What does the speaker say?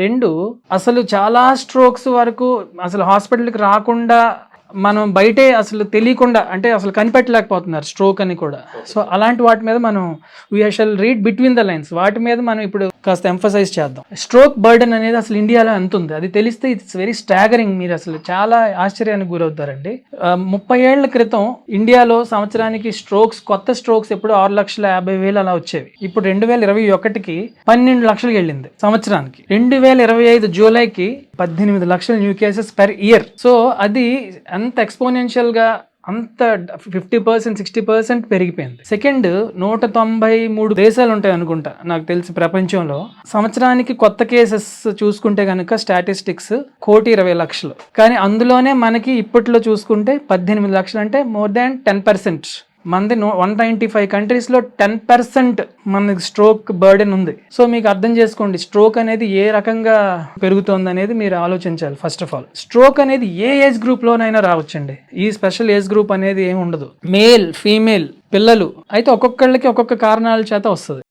రెండు, అసలు చాలా స్ట్రోక్స్ వరకు అసలు హాస్పిటల్కి రాకుండా మనం బయటే అసలు తెలియకుండా అంటే అసలు కనిపెట్టలేకపోతున్నారు స్ట్రోక్ అని కూడా. సో అలాంటి వాటి మీద మనం we shall read between the lines, వాటి మీద మనం ఇప్పుడు కాస్త ఎంఫసైజ్ చేద్దాం. స్ట్రోక్ బర్డెన్ అనేది అసలు ఇండియాలో ఎంత ఉంది అది తెలిస్తే ఇట్స్ వెరీ స్టాగరింగ్. మీరు అసలు చాలా ఆశ్చర్యానికి గురవుతారండి. 30 ఏళ్ల క్రితం ఇండియాలో సంవత్సరానికి స్ట్రోక్స్, కొత్త స్ట్రోక్స్ ఎప్పుడు 6,50,000 అలా వచ్చేవి. ఇప్పుడు 2021కి 12 లక్షలకు వెళ్ళింది సంవత్సరానికి. 2025 జూలైకి 18 లక్షల new cases per year. So అది అంత ఎక్స్పోనెన్షియల్ గా అంత 50%, 60% పెరిగిపోయింది. సెకండ్, 193 దేశాలు ఉంటాయి అనుకుంటా నాకు తెలిసి ప్రపంచంలో. సంవత్సరానికి కొత్త కేసెస్ చూసుకుంటే కనుక స్టాటిస్టిక్స్ 1,20,00,000, కానీ అందులోనే మనకి ఇప్పట్లో చూసుకుంటే 18 లక్షలు, అంటే మోర్ దాన్ 10%. మనది 195 కంట్రీస్లో 10% మనకి స్ట్రోక్ బర్డెన్ ఉంది. సో మీకు అర్థం చేసుకోండి స్ట్రోక్ అనేది ఏ రకంగా పెరుగుతోంది అనేది మీరు ఆలోచించాలి. ఫస్ట్ ఆఫ్ ఆల్, స్ట్రోక్ అనేది ఏ ఏజ్ గ్రూప్లోనైనా రావచ్చండి. ఈ స్పెషల్ ఏజ్ గ్రూప్ అనేది ఏమి ఉండదు. మేల్, ఫీమేల్, పిల్లలు అయితే ఒక్కొక్కళ్ళకి ఒక్కొక్క కారణాల చేత వస్తుంది.